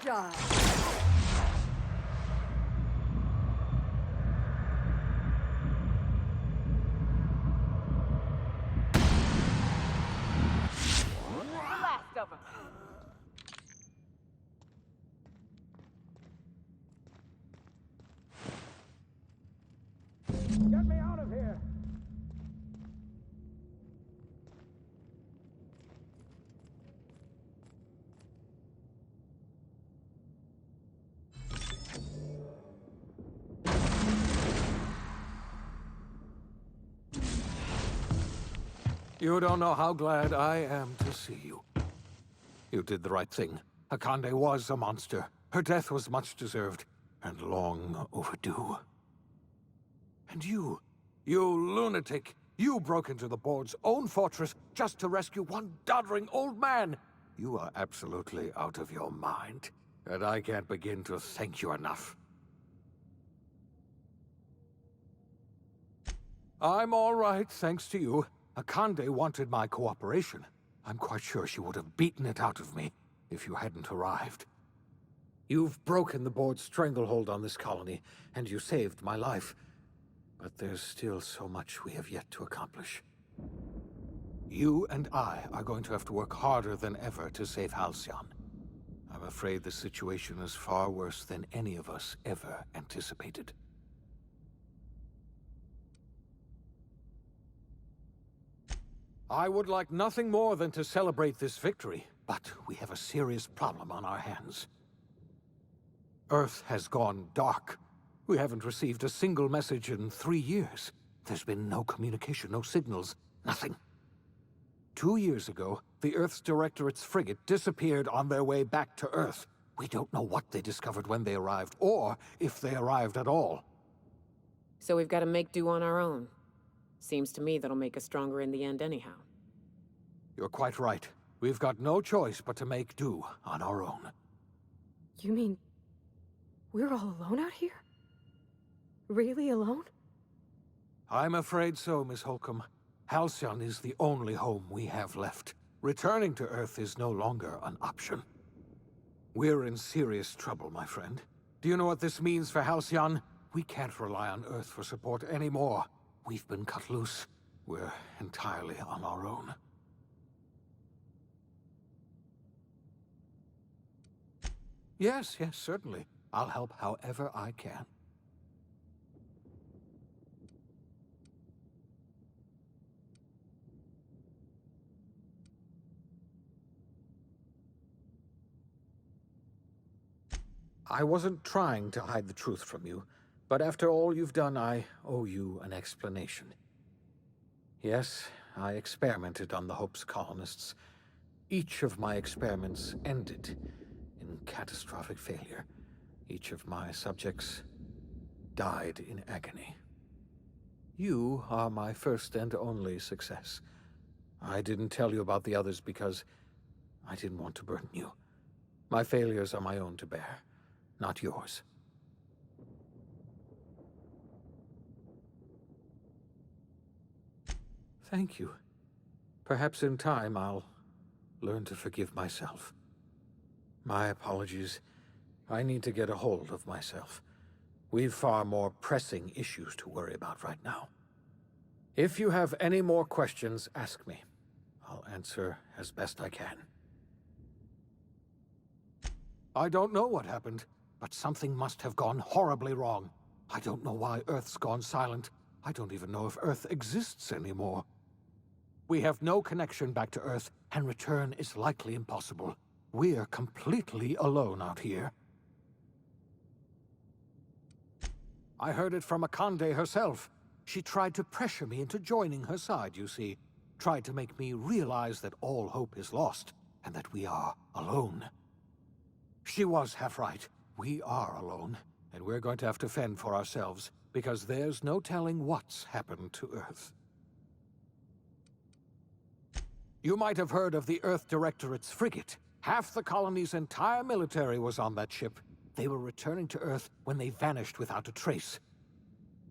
shine. The last of them. Get me out of here! You don't know how glad I am to see you. You did the right thing. Akande was a monster. Her death was much deserved, and long overdue. And you lunatic, you broke into the board's own fortress just to rescue one doddering old man. You are absolutely out of your mind, and I can't begin to thank you enough. I'm all right, thanks to you. Akande wanted my cooperation. I'm quite sure she would have beaten it out of me if you hadn't arrived. You've broken the board's stranglehold on this colony, and you saved my life. But there's still so much we have yet to accomplish. You and I are going to have to work harder than ever to save Halcyon. I'm afraid the situation is far worse than any of us ever anticipated. I would like nothing more than to celebrate this victory, but we have a serious problem on our hands. Earth has gone dark. We haven't received a single message in 3 years. There's been no communication, no signals, nothing. 2 years ago, the Earth's Directorate's frigate disappeared on their way back to Earth. We don't know what they discovered when they arrived, or if they arrived at all. So we've got to make do on our own. Seems to me that'll make us stronger in the end anyhow. You're quite right. We've got no choice but to make do on our own. You mean we're all alone out here? Really alone? I'm afraid so, Miss Holcomb. Halcyon is the only home we have left. Returning to Earth is no longer an option. We're in serious trouble, my friend. Do you know what this means for Halcyon? We can't rely on Earth for support anymore. We've been cut loose. We're entirely on our own. Yes, certainly. I'll help however I can. I wasn't trying to hide the truth from you, but after all you've done, I owe you an explanation. Yes, I experimented on the Hope's colonists. Each of my experiments ended in catastrophic failure. Each of my subjects died in agony. You are my first and only success. I didn't tell you about the others because I didn't want to burden you. My failures are my own to bear, not yours. Thank you. Perhaps in time I'll learn to forgive myself. My apologies. I need to get a hold of myself. We've far more pressing issues to worry about right now. If you have any more questions, ask me. I'll answer as best I can. I don't know what happened, but something must have gone horribly wrong. I don't know why Earth's gone silent. I don't even know if Earth exists anymore. We have no connection back to Earth, and return is likely impossible. We're completely alone out here. I heard it from Akande herself. She tried to pressure me into joining her side, you see. Tried to make me realize that all hope is lost, and that we are alone. She was half right. We are alone, and we're going to have to fend for ourselves, because there's no telling what's happened to Earth. You might have heard of the Earth Directorate's frigate. Half the colony's entire military was on that ship. They were returning to Earth when they vanished without a trace.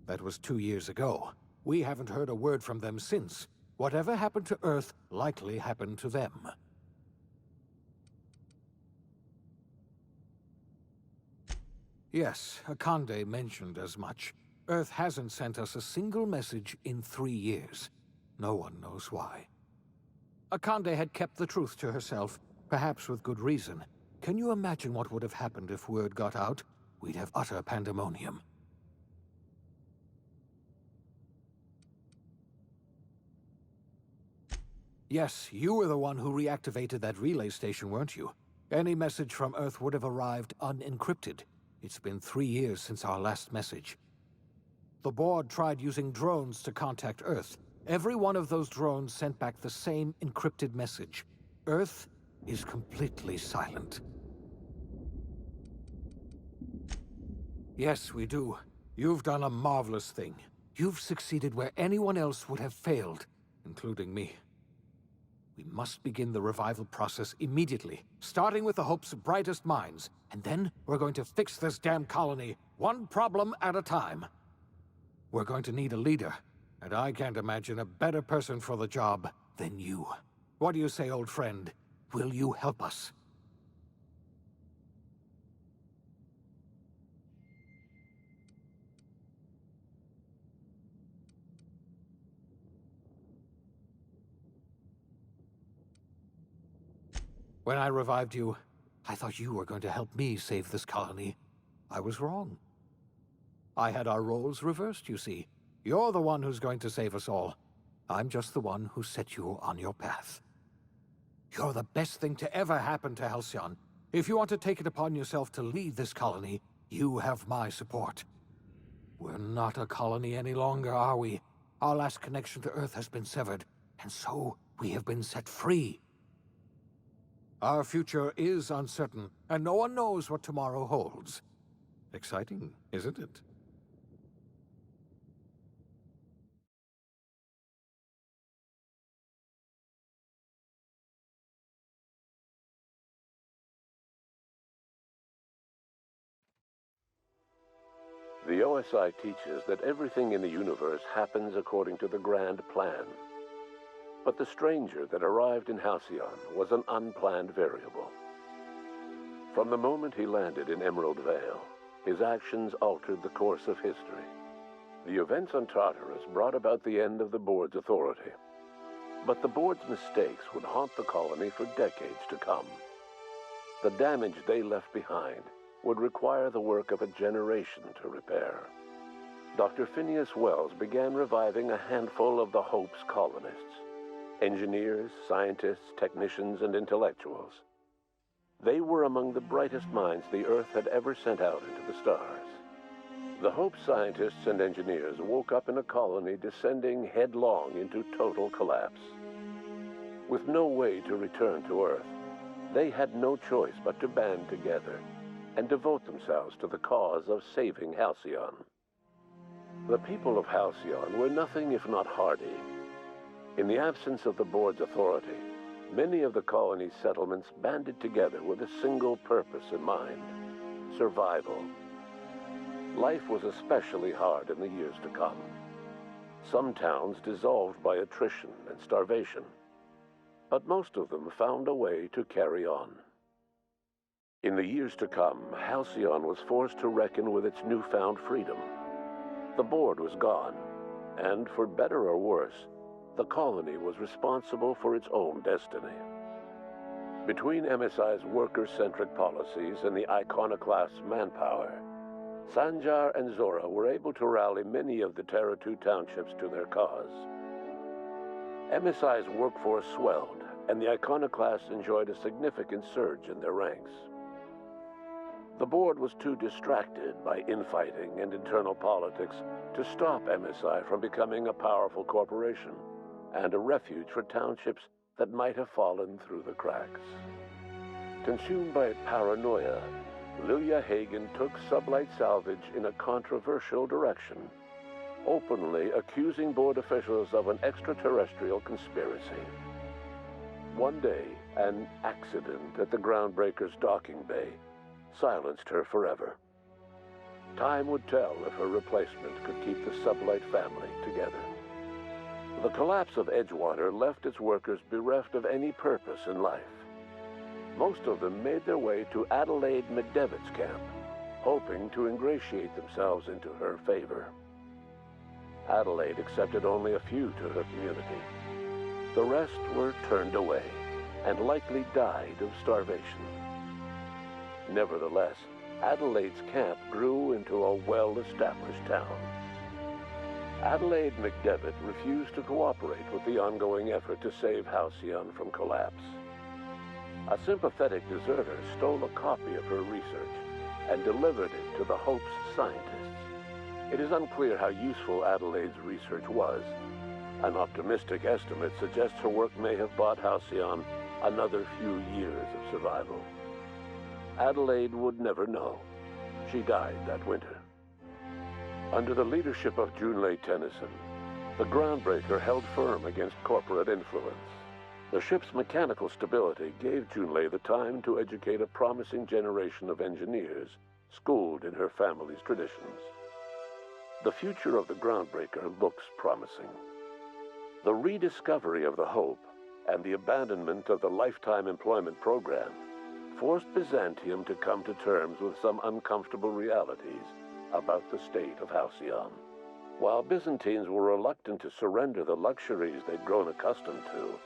That was 2 years ago. We haven't heard a word from them since. Whatever happened to Earth likely happened to them. Yes, Akande mentioned as much. Earth hasn't sent us a single message in 3 years. No one knows why. Akande had kept the truth to herself, perhaps with good reason. Can you imagine what would have happened if word got out? We'd have utter pandemonium. Yes, you were the one who reactivated that relay station, weren't you? Any message from Earth would have arrived unencrypted. It's been 3 years since our last message. The board tried using drones to contact Earth. Every one of those drones sent back the same encrypted message. Earth is completely silent. Yes, we do. You've done a marvelous thing. You've succeeded where anyone else would have failed, including me. We must begin the revival process immediately, starting with the Hope's brightest minds, and then we're going to fix this damn colony, one problem at a time. We're going to need a leader, and I can't imagine a better person for the job than you. What do you say, old friend? Will you help us? When I revived you, I thought you were going to help me save this colony. I was wrong. I had our roles reversed, you see. You're the one who's going to save us all. I'm just the one who set you on your path. You're the best thing to ever happen to Halcyon. If you want to take it upon yourself to lead this colony, you have my support. We're not a colony any longer, are we? Our last connection to Earth has been severed, and so we have been set free. Our future is uncertain, and no one knows what tomorrow holds. Exciting, isn't it? The OSI teaches that everything in the universe happens according to the grand plan. But the stranger that arrived in Halcyon was an unplanned variable. From the moment he landed in Emerald Vale, his actions altered the course of history. The events on Tartarus brought about the end of the board's authority. But the board's mistakes would haunt the colony for decades to come. The damage they left behind would require the work of a generation to repair. Dr. Phineas Wells began reviving a handful of the Hope's colonists. Engineers, scientists, technicians, and intellectuals. They were among the brightest minds the Earth had ever sent out into the stars. The Hope scientists and engineers woke up in a colony descending headlong into total collapse. With no way to return to Earth, they had no choice but to band together and devote themselves to the cause of saving Halcyon. The people of Halcyon were nothing if not hardy. In the absence of the board's authority, many of the colony's settlements banded together with a single purpose in mind: survival. Life was especially hard in the years to come. Some towns dissolved by attrition and starvation, but most of them found a way to carry on. In the years to come, Halcyon was forced to reckon with its newfound freedom. The board was gone, and for better or worse, the colony was responsible for its own destiny. Between MSI's worker-centric policies and the iconoclast's manpower, Sanjar and Zora were able to rally many of the Terra 2 townships to their cause. MSI's workforce swelled, and the iconoclasts enjoyed a significant surge in their ranks. The board was too distracted by infighting and internal politics to stop MSI from becoming a powerful corporation and a refuge for townships that might have fallen through the cracks. Consumed by paranoia, Lilia Hagen took Sublight Salvage in a controversial direction, openly accusing board officials of an extraterrestrial conspiracy. One day, an accident at the Groundbreaker's docking bay silenced her forever. Time would tell if her replacement could keep the Sublight family together. The collapse of Edgewater left its workers bereft of any purpose in life. Most of them made their way to Adelaide McDevitt's camp, hoping to ingratiate themselves into her favor. Adelaide accepted only a few to her community. The rest were turned away and likely died of starvation. Nevertheless, Adelaide's camp grew into a well-established town. Adelaide McDevitt refused to cooperate with the ongoing effort to save Halcyon from collapse. A sympathetic deserter stole a copy of her research and delivered it to the Hope's scientists. It is unclear how useful Adelaide's research was. An optimistic estimate suggests her work may have bought Halcyon another few years of survival. Adelaide would never know. She died that winter. Under the leadership of Junlei Tennyson, the groundbreaker held firm against corporate influence. The ship's mechanical stability gave Junlei the time to educate a promising generation of engineers schooled in her family's traditions. The future of the groundbreaker looks promising. The rediscovery of the Hope and the abandonment of the lifetime employment program forced Byzantium to come to terms with some uncomfortable realities about the state of Halcyon. While Byzantines were reluctant to surrender the luxuries they'd grown accustomed to,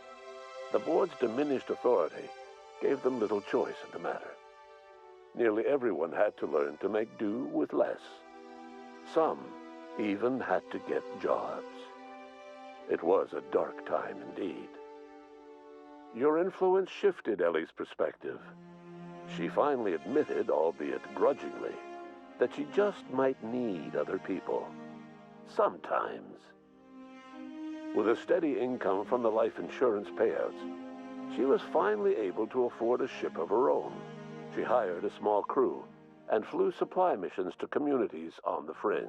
the board's diminished authority gave them little choice in the matter. Nearly everyone had to learn to make do with less. Some even had to get jobs. It was a dark time indeed. Your influence shifted Ellie's perspective. She finally admitted, albeit grudgingly, that she just might need other people. Sometimes. With a steady income from the life insurance payouts, she was finally able to afford a ship of her own. She hired a small crew and flew supply missions to communities on the fringe.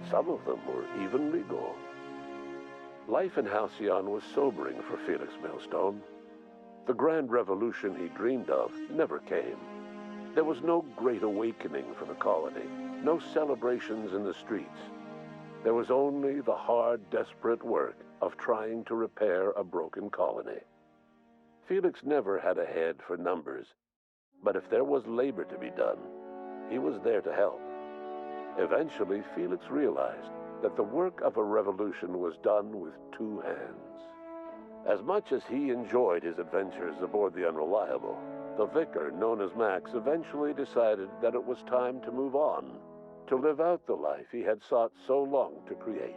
Some of them were even legal. Life in Halcyon was sobering for Felix Millstone. The grand revolution he dreamed of never came. There was no great awakening for the colony, no celebrations in the streets. There was only the hard, desperate work of trying to repair a broken colony. Felix never had a head for numbers, but if there was labor to be done, he was there to help. Eventually, Felix realized that the work of a revolution was done with two hands. As much as he enjoyed his adventures aboard the Unreliable, the vicar, known as Max, eventually decided that it was time to move on, to live out the life he had sought so long to create.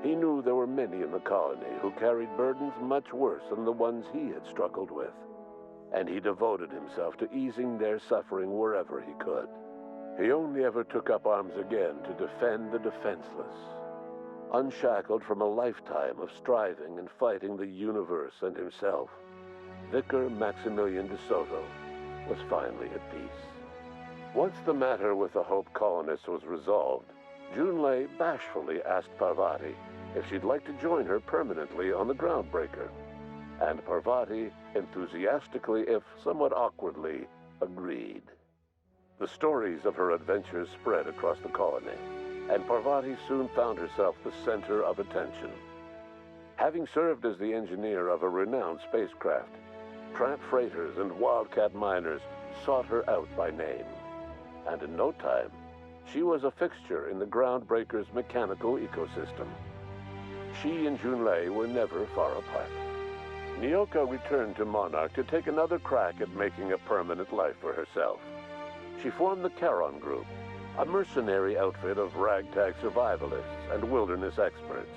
He knew there were many in the colony who carried burdens much worse than the ones he had struggled with, and he devoted himself to easing their suffering wherever he could. He only ever took up arms again to defend the defenseless. Unshackled from a lifetime of striving and fighting the universe and himself, Vicar Maximilian de Soto was finally at peace. Once the matter with the Hope colonists was resolved, Junlei bashfully asked Parvati if she'd like to join her permanently on the Groundbreaker, and Parvati enthusiastically, if somewhat awkwardly, agreed. The stories of her adventures spread across the colony, and Parvati soon found herself the center of attention. Having served as the engineer of a renowned spacecraft, tramp freighters and wildcat miners sought her out by name, and in no time, she was a fixture in the Groundbreaker's mechanical ecosystem. She and Junlei were never far apart. Nyoka returned to Monarch to take another crack at making a permanent life for herself. She formed the Charon Group, a mercenary outfit of ragtag survivalists and wilderness experts.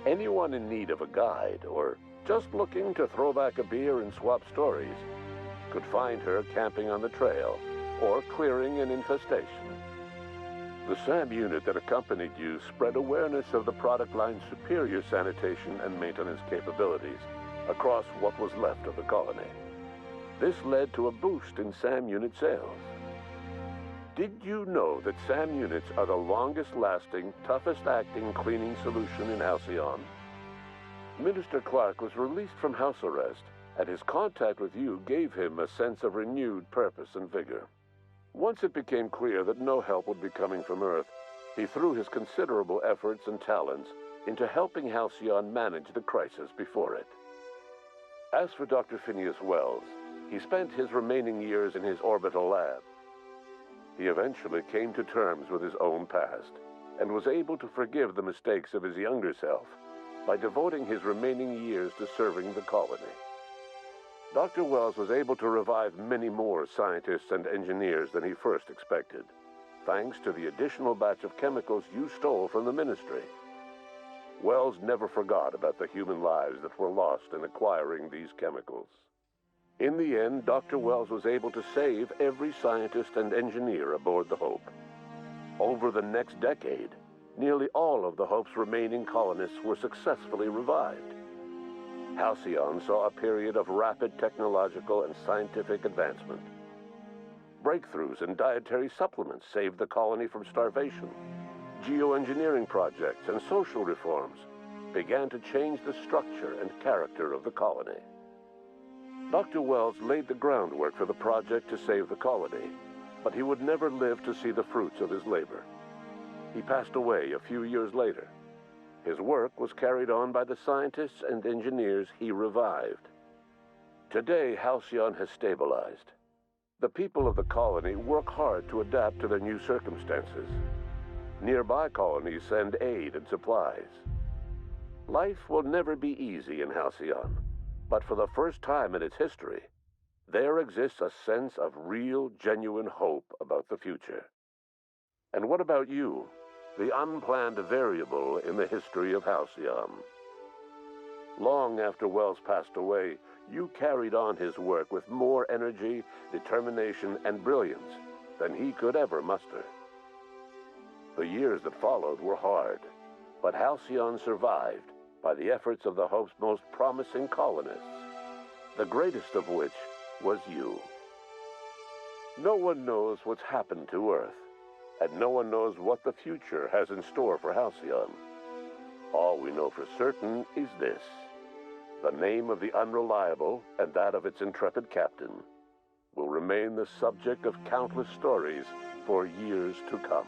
Anyone in need of a guide or just looking to throw back a beer and swap stories could find her camping on the trail or clearing an infestation. The SAM unit that accompanied you spread awareness of the product line's superior sanitation and maintenance capabilities across what was left of the colony. This led to a boost in SAM unit sales. Did you know that SAM units are the longest-lasting, toughest-acting cleaning solution in Halcyon? Minister Clark was released from house arrest, and his contact with you gave him a sense of renewed purpose and vigor. Once it became clear that no help would be coming from Earth, he threw his considerable efforts and talents into helping Halcyon manage the crisis before it. As for Dr. Phineas Wells, he spent his remaining years in his orbital lab. He eventually came to terms with his own past and was able to forgive the mistakes of his younger self by devoting his remaining years to serving the colony. Dr. Wells was able to revive many more scientists and engineers than he first expected, thanks to the additional batch of chemicals you stole from the Ministry. Wells never forgot about the human lives that were lost in acquiring these chemicals. In the end, Dr. Wells was able to save every scientist and engineer aboard the Hope. Over the next decade, nearly all of the Hope's remaining colonists were successfully revived. Halcyon saw a period of rapid technological and scientific advancement. Breakthroughs in dietary supplements saved the colony from starvation. Geoengineering projects and social reforms began to change the structure and character of the colony. Dr. Wells laid the groundwork for the project to save the colony, but he would never live to see the fruits of his labor. He passed away a few years later. His work was carried on by the scientists and engineers he revived. Today, Halcyon has stabilized. The people of the colony work hard to adapt to their new circumstances. Nearby colonies send aid and supplies. Life will never be easy in Halcyon, but for the first time in its history, there exists a sense of real, genuine hope about the future. And what about you, the unplanned variable in the history of Halcyon? Long after Wells passed away, you carried on his work with more energy, determination, and brilliance than he could ever muster. The years that followed were hard, but Halcyon survived by the efforts of the Hope's most promising colonists, the greatest of which was you. No one knows what's happened to Earth, and no one knows what the future has in store for Halcyon. All we know for certain is this: the name of the Unreliable and that of its intrepid captain will remain the subject of countless stories for years to come.